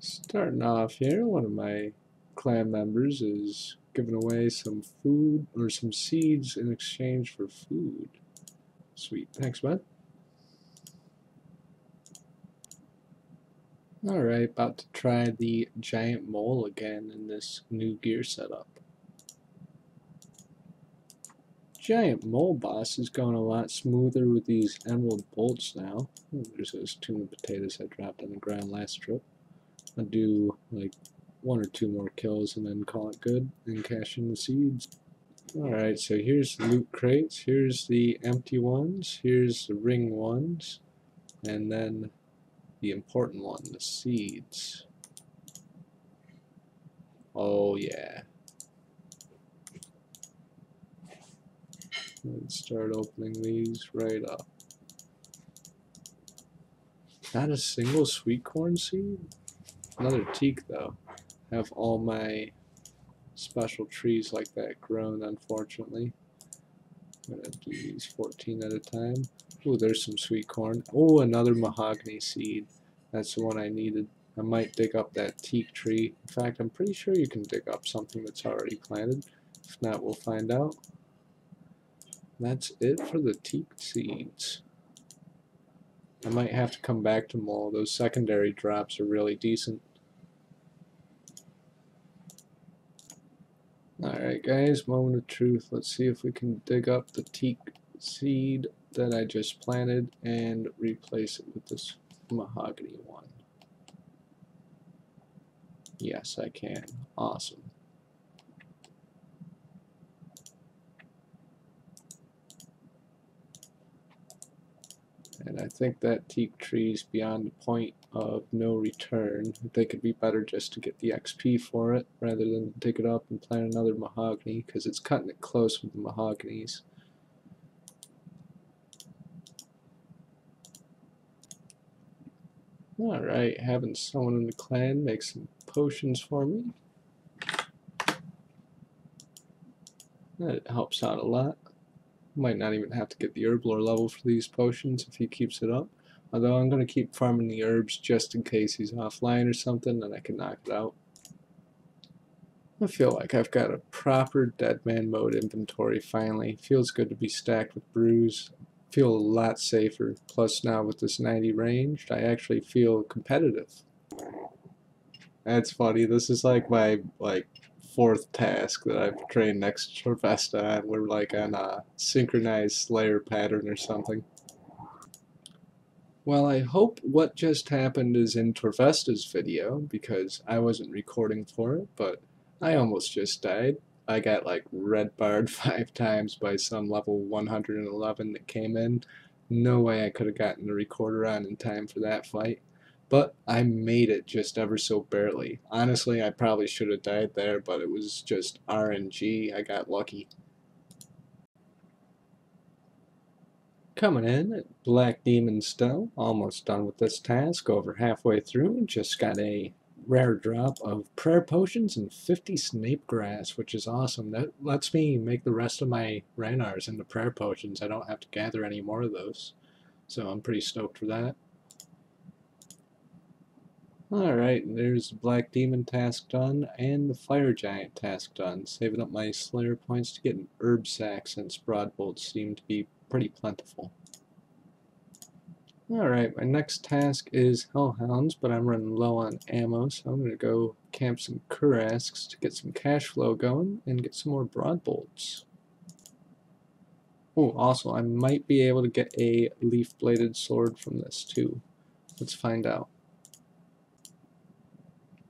Starting off here, one of my clan members is giving away some food or some seeds in exchange for food. Sweet, thanks, bud. Alright, about to try the giant mole again in this new gear setup. Giant mole boss is going a lot smoother with these emerald bolts now. Ooh, there's those tuna potatoes I dropped on the ground last trip. I'll do like 1 or 2 more kills and then call it good and cash in the seeds. Alright, so here's the loot crates, here's the empty ones, here's the ring ones, and then the important one, the seeds. Oh yeah. Let's start opening these right up. Not a single sweet corn seed? Another teak though. Have all my special trees like that grown, unfortunately. I'm gonna do these 14 at a time. Ooh, there's some sweet corn. Oh, another mahogany seed. That's the one I needed. I might dig up that teak tree. In fact, I'm pretty sure you can dig up something that's already planted. If not, we'll find out. That's it for the teak seeds. I might have to come back to more. Those secondary drops are really decent. Alright guys, moment of truth. Let's see if we can dig up the teak seed that I just planted and replace it with this mahogany one. Yes, I can. Awesome. And I think that teak tree is beyond the point of no return. I think it'd be better just to get the XP for it rather than dig it up and plant another mahogany, because it's cutting it close with the mahoganies. Alright, having someone in the clan make some potions for me. That helps out a lot. Might not even have to get the herb lore level for these potions if he keeps it up. Although I'm going to keep farming the herbs just in case he's offline or something and I can knock it out. I feel like I've got a proper Deadman mode inventory finally. Feels good to be stacked with brews. Feel a lot safer. Plus now with this 90 ranged, I actually feel competitive. That's funny. This is like my 4th task that I've trained next to Torvesta on. We're like on a synchronized Slayer pattern or something. Well, I hope what just happened is in Torvesta's video, because I wasn't recording for it, but I almost just died. I got like red barred 5 times by some level 111 that came in. No way I could have gotten the recorder on in time for that fight. But I made it just ever so barely. Honestly, I probably should have died there, but it was just RNG. I got lucky. Coming in at Black Demon still, almost done with this task, over halfway through. Just got a rare drop of prayer potions and 50 snape grass, which is awesome. That lets me make the rest of my Ranars into prayer potions. I don't have to gather any more of those. So I'm pretty stoked for that. Alright, there's the Black Demon task done, and the Fire Giant task done. Saving up my Slayer points to get an herb sack since Broadbolts seem to be pretty plentiful. Alright, my next task is Hellhounds, but I'm running low on ammo, so I'm going to go camp some Kurasks to get some cash flow going and get some more Broadbolts. Oh, also, I might be able to get a leaf-bladed sword from this too. Let's find out.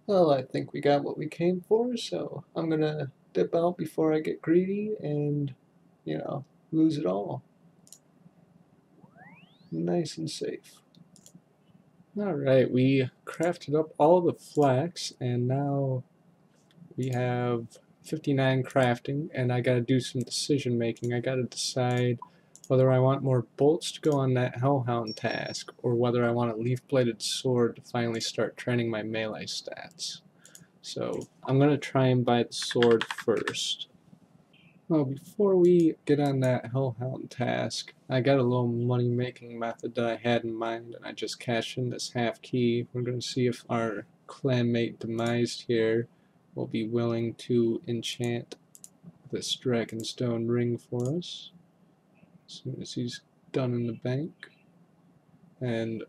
Well, I think we got what we came for, so I'm gonna dip out before I get greedy and, you know, lose it all. Nice and safe. Alright, we crafted up all the flax, and now we have 59 crafting, and I gotta do some decision making. I gotta decide whether I want more bolts to go on that Hellhound task, or whether I want a leaf-bladed sword to finally start training my melee stats. So I'm going to try and buy the sword first. Well, before we get on that Hellhound task, I got a little money-making method that I had in mind, and I just cashed in this half key. We're going to see if our clanmate demised here will be willing to enchant this Dragonstone ring for us as soon as he's done in the bank. And,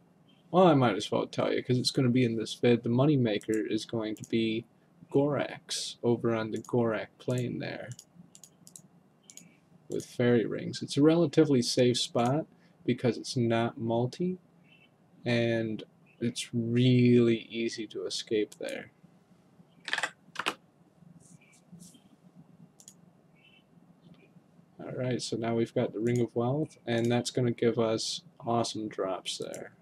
well, I might as well tell you because it's going to be in this vid. The moneymaker is going to be Gorax over on the Gorak plane there with fairy rings. It's a relatively safe spot because it's not multi and it's really easy to escape there. Alright, so now we've got the Ring of Wealth, and that's going to give us awesome drops there.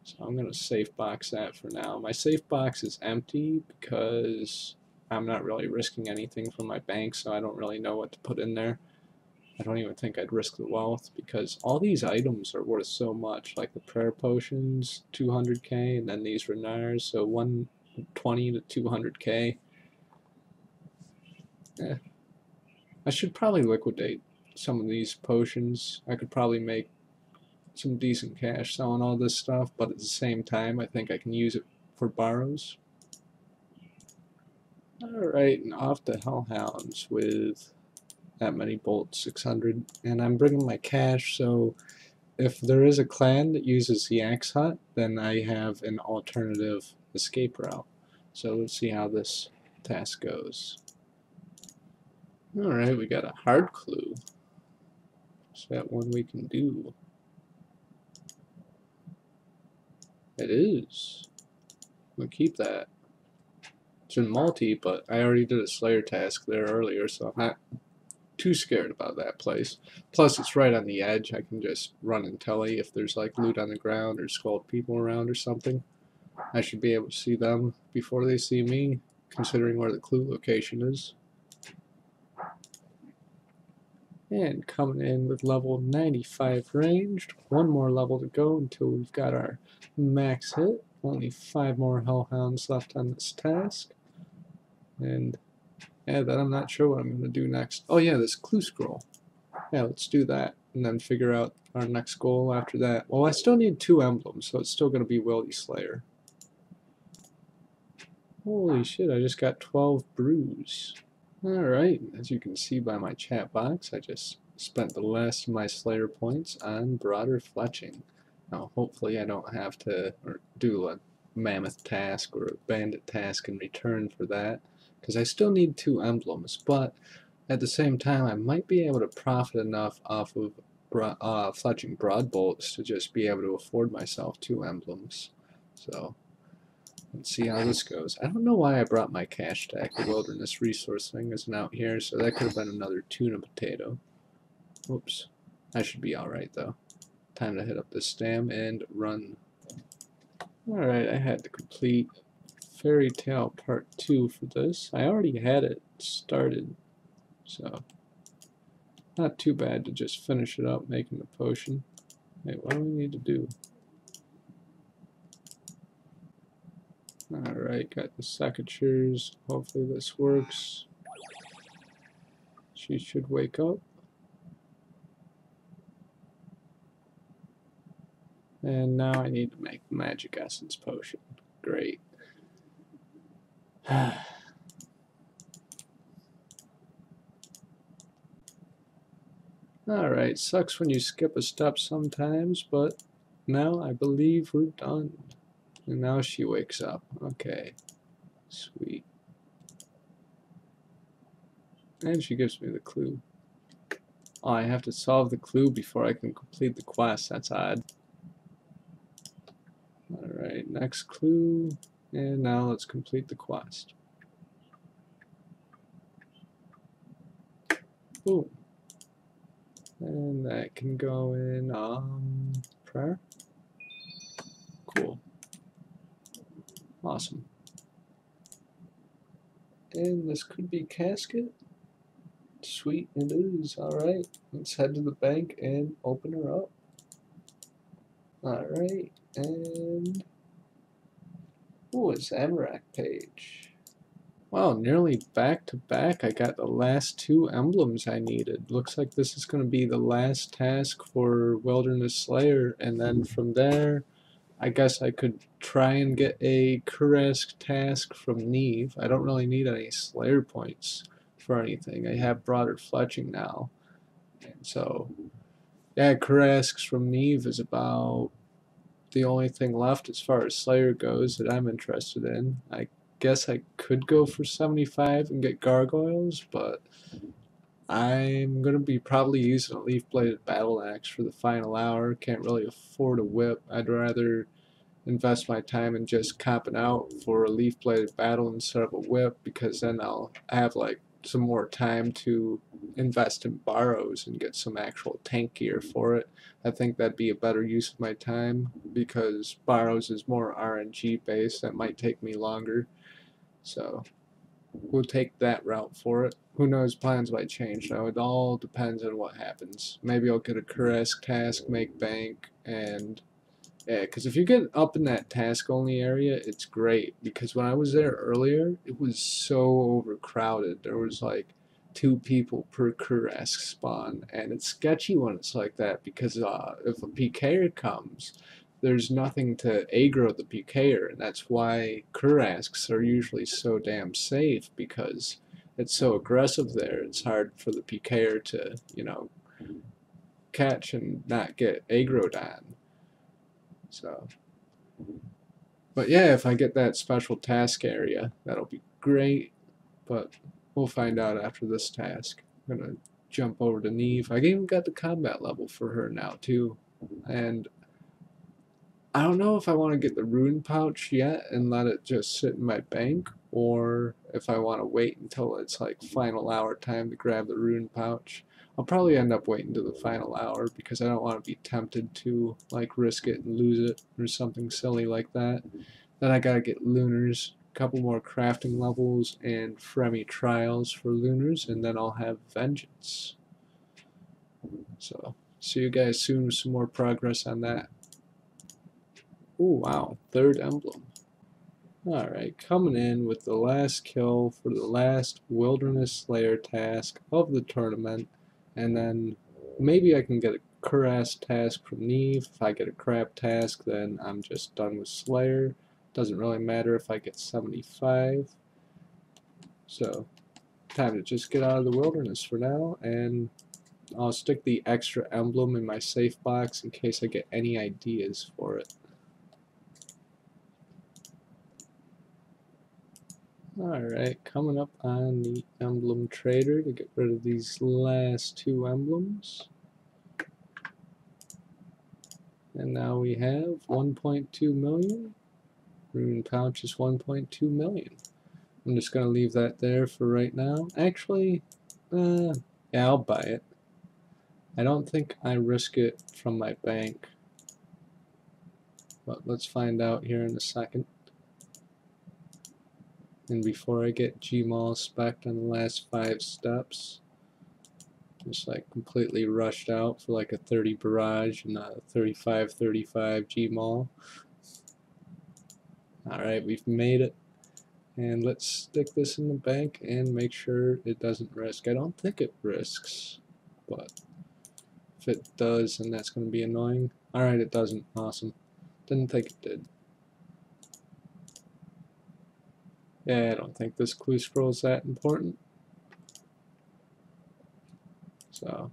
So I'm going to safe box that for now. My safe box is empty because I'm not really risking anything from my bank, so I don't really know what to put in there. I don't even think I'd risk the wealth because all these items are worth so much, like the prayer potions, 200k, and then these Renars, so 120 to 200k. I should probably liquidate some of these potions. I could probably make some decent cash selling all this stuff, but at the same time I think I can use it for barrows. Alright, and off to Hellhounds with that many bolts, 600, and I'm bringing my cash, so if there is a clan that uses the axe hut, then I have an alternative escape route. So let's see how this task goes. Alright, we got a hard clue. Is that one we can do? It is. We'll keep that. It's in multi, but I already did a Slayer task there earlier, so I'm not too scared about that place. Plus, it's right on the edge. I can just run and telly if there's like loot on the ground or skulled people around or something. I should be able to see them before they see me, considering where the clue location is. And coming in with level 95 ranged. One more level to go until we've got our max hit. Only 5 more Hellhounds left on this task. And yeah, that I'm not sure what I'm going to do next. Oh yeah, this clue scroll. Yeah, let's do that. And then figure out our next goal after that. Well, I still need 2 emblems, so it's still going to be Wildy Slayer. Holy shit, I just got 12 brews. Alright, as you can see by my chat box, I just spent the last of my Slayer points on broader fletching. Now, hopefully I don't have to do a mammoth task or a bandit task in return for that, because I still need 2 emblems, but at the same time I might be able to profit enough off of fletching broad bolts to just be able to afford myself 2 emblems. So let's see how this goes. I don't know why I brought my cash stack. The wilderness resource thing isn't out here, so that could have been another tuna potato. Whoops. I should be alright though. Time to hit up this stam and run. Alright, I had to complete Fairy Tale Part 2 for this. I already had it started, so not too bad to just finish it up making the potion. Wait, what do we need to do? Alright, got the secateurs. Hopefully this works. She should wake up. And now I need to make the magic essence potion. Great. Alright, sucks when you skip a step sometimes, but now I believe we're done. And now she wakes up. Okay. Sweet. And she gives me the clue. Oh, I have to solve the clue before I can complete the quest. That's odd. Alright, next clue. And now let's complete the quest. Boom. And that can go in prayer. Cool. Awesome. And this could be casket. Sweet, it is. Alright, let's head to the bank and open her up. Alright, and ooh, it's Amarak page. Wow, nearly back to back. I got the last 2 emblems I needed. Looks like this is going to be the last task for Wilderness Slayer, and then from there I guess I could try and get a Kuresk task from Neve. I don't really need any Slayer points for anything. I have broader fletching now. And so, yeah, Kuresks from Neve is about the only thing left as far as Slayer goes that I'm interested in. I guess I could go for 75 and get Gargoyles, but I'm going to be probably using a leaf-bladed battle axe for the final hour. Can't really afford a whip. I'd rather invest my time in just copping out for a leaf-bladed battle instead of a whip, because then I'll have like some more time to invest in barrows and get some actual tank gear for it. I think that'd be a better use of my time, because barrows is more RNG based. That might take me longer, so we'll take that route for it. Who knows, plans might change though. It all depends on what happens. Maybe I'll get a Kuresk task, make bank, and yeah, because if you get up in that task only area, it's great. Because when I was there earlier, it was so overcrowded. There was like 2 people per Kuresk spawn, and it's sketchy when it's like that, because if a PKer comes, there's nothing to aggro the PKer, and that's why Kuresks are usually so damn safe, because it's so aggressive there. It's hard for the PKer to, catch and not get aggroed on. So, but yeah, if I get that special task area, that'll be great. But we'll find out after this task. I'm gonna jump over to Neve. I even got the combat level for her now too, and I don't know if I want to get the rune pouch yet and let it just sit in my bank, or if I want to wait until it's like final hour time to grab the rune pouch. I'll probably end up waiting to the final hour, because I don't want to be tempted to like risk it and lose it or something silly like that. Then I gotta get lunars, a couple more crafting levels, and Fremi trials for lunars, and then I'll have vengeance. So see you guys soon with some more progress on that. Oh wow, 3rd emblem. Alright, coming in with the last kill for the last Wilderness Slayer task of the tournament, and then maybe I can get a Kuresk task from Neve. If I get a crab task, then I'm just done with Slayer. Doesn't really matter if I get 75. So, time to just get out of the wilderness for now, and I'll stick the extra emblem in my safe box in case I get any ideas for it. Alright, coming up on the emblem trader to get rid of these last 2 emblems. And now we have 1.2 million. Rune pouch is 1.2 million. I'm just going to leave that there for right now. Actually, yeah, I'll buy it. I don't think I risk it from my bank, but let's find out here in a second. And before I get Gmaul spec'd on the last 5 steps, just like completely rushed out for like a 30 barrage and a 35-35 Gmaul. Alright, we've made it. And let's stick this in the bank and make sure it doesn't risk. I don't think it risks, but if it does, then that's going to be annoying. Alright, it doesn't. Awesome. Didn't think it did. Yeah, I don't think this clue scroll is that important. So,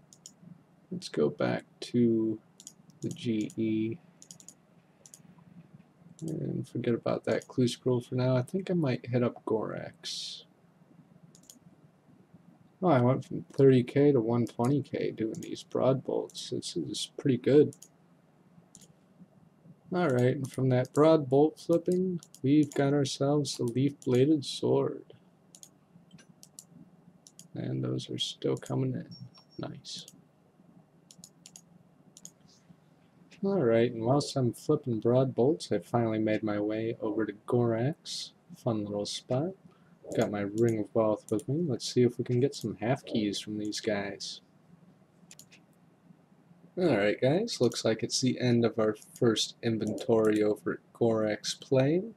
let's go back to the GE and forget about that clue scroll for now. I think I might hit up Gorax. Oh, I went from 30k to 120k doing these broad bolts. This is pretty good. Alright, and from that broad bolt flipping, we've got ourselves the leaf-bladed sword. And those are still coming in. Nice. Alright, and whilst I'm flipping broad bolts, I finally made my way over to Gorax. Fun little spot. Got my Ring of Wealth with me. Let's see if we can get some half keys from these guys. Alright guys, looks like it's the end of our first inventory over at Gorax Plane.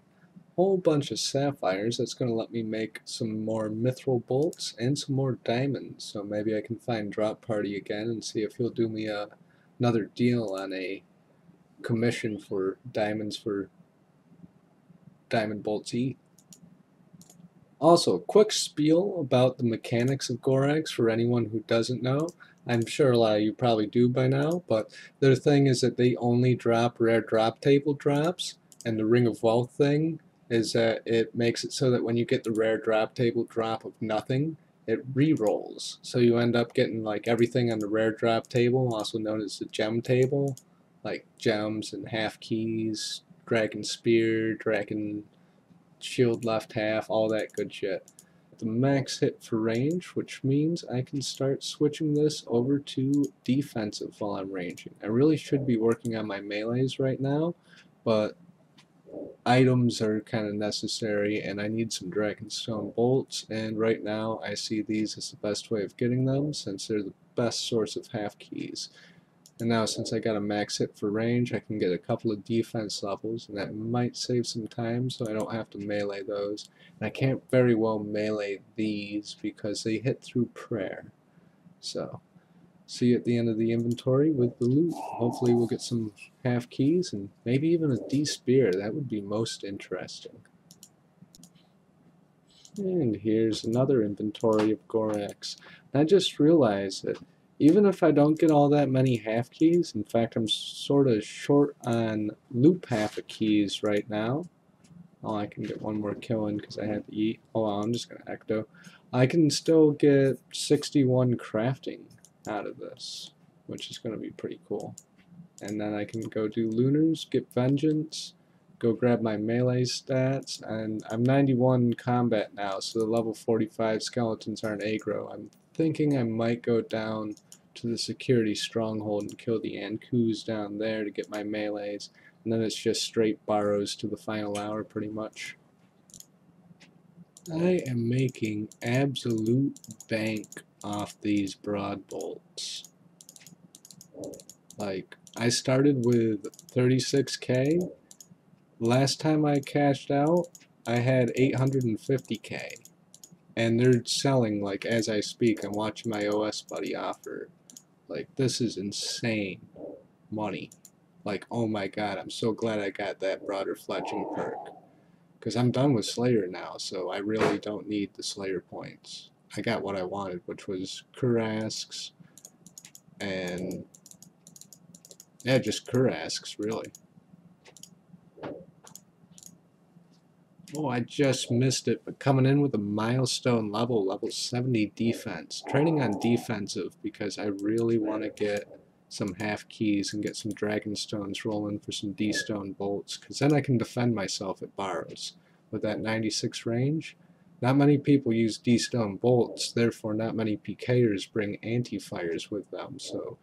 Whole bunch of sapphires. That's going to let me make some more mithril bolts and some more diamonds. So maybe I can find Drop Party again and see if he'll do me another deal on a commission for diamonds for Diamond Bolts E. Also, quick spiel about the mechanics of Gorax for anyone who doesn't know. I'm sure a lot of you probably do by now, but their thing is that they only drop rare drop table drops, and the Ring of Wealth thing is that it makes it so that when you get the rare drop table drop of nothing, it re-rolls. So you end up getting like everything on the rare drop table, also known as the gem table, like gems and half keys, dragon spear, dragon shield left half, all that good shit. The max hit for range, which means I can start switching this over to defensive while I'm ranging. I really should be working on my melees right now, but items are kind of necessary and I need some Dragonstone bolts, and right now I see these as the best way of getting them since they're the best source of half keys. And now since I got a max hit for range, I can get a couple of defense levels, and that might save some time so I don't have to melee those. And I can't very well melee these because they hit through prayer. So, see you at the end of the inventory with the loot. Hopefully we'll get some half keys and maybe even a D-spear. That would be most interesting. And here's another inventory of Gorax. I just realized that even if I don't get all that many half keys, in fact I'm sort of short on loop half of keys right now. Oh, I can get one more kill in because I had to eat. Oh, I'm just going to ecto. I can still get 61 crafting out of this, which is going to be pretty cool. And then I can go do Lunars, get Vengeance, go grab my melee stats, and I'm 91 combat now, so the level 45 skeletons aren't aggro. I'm thinking I might go down to the security stronghold and kill the Ankus down there to get my melees, and then it's just straight barrows to the final hour pretty much. I am making absolute bank off these broad bolts. Like, I started with 36k. Last time I cashed out, I had 850k. And they're selling, like, as I speak. I'm watching my OS buddy offer. Like, this is insane money. Like, oh my god, I'm so glad I got that broader fletching perk. Because I'm done with Slayer now, so I really don't need the Slayer points. I got what I wanted, which was Kurasks and yeah, just Kurasks, really. Oh, I just missed it, but coming in with a milestone level, level 70 defense. Training on defensive because I really want to get some half keys and get some Dragonstones rolling for some D-stone bolts, because then I can defend myself at barrows. With that 96 range, not many people use D-stone bolts, therefore not many PKers bring anti-fires with them, so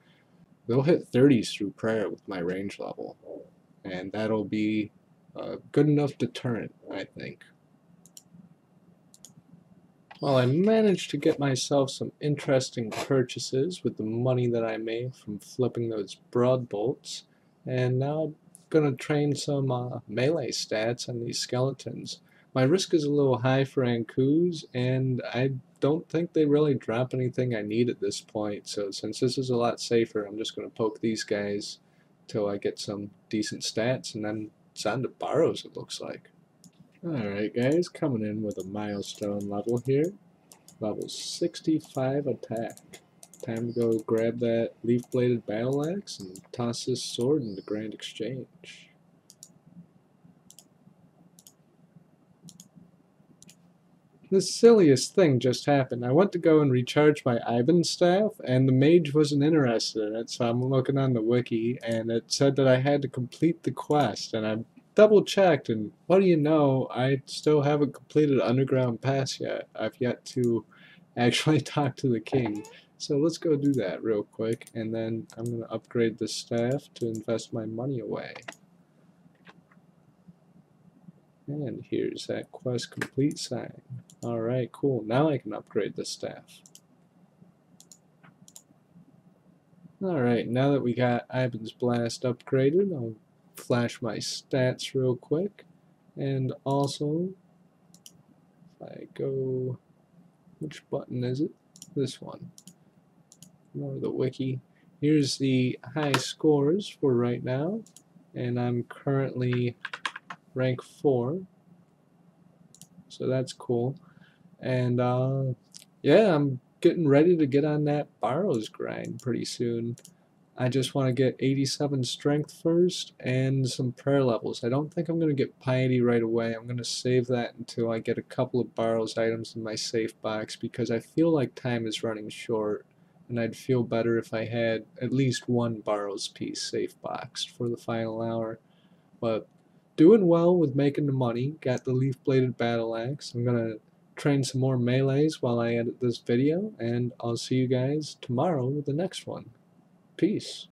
they'll hit 30s through prayer with my range level, and that'll be a good enough deterrent, I think. Well, I managed to get myself some interesting purchases with the money that I made from flipping those broad bolts, and now I'm gonna train some melee stats on these skeletons. My risk is a little high for Ankus, and I don't think they really drop anything I need at this point, so since this is a lot safer, I'm just gonna poke these guys till I get some decent stats, and then it's on to barrows, it looks like. Alright guys, coming in with a milestone level here. Level 65 attack. Time to go grab that leaf-bladed battle axe and toss this sword into Grand Exchange. The silliest thing just happened. I went to go and recharge my Ivan staff, and the mage wasn't interested in it, so I'm looking on the wiki, and it said that I had to complete the quest, and I double checked, and what do you know, I still haven't completed Underground Pass yet. I've yet to actually talk to the king. So let's go do that real quick, and then I'm going to upgrade the staff to invest my money away. And here's that quest complete sign. Alright, cool. Now I can upgrade the staff. Alright, now that we got Ivan's Blast upgraded, I'll flash my stats real quick. And also, if I go, which button is it? This one. Go to the wiki. Here's the high scores for right now. and I'm currently rank 4, so that's cool. And yeah, I'm getting ready to get on that barrows grind pretty soon. I just want to get 87 strength first and some prayer levels. I don't think I'm going to get piety right away. I'm going to save that until I get a couple of barrows items in my safe box, because I feel like time is running short, and I'd feel better if I had at least one barrows piece safe boxed for the final hour. But doing well with making the money. Got the leaf bladed battle axe. I'm going to train some more melees while I edit this video, and I'll see you guys tomorrow with the next one. Peace.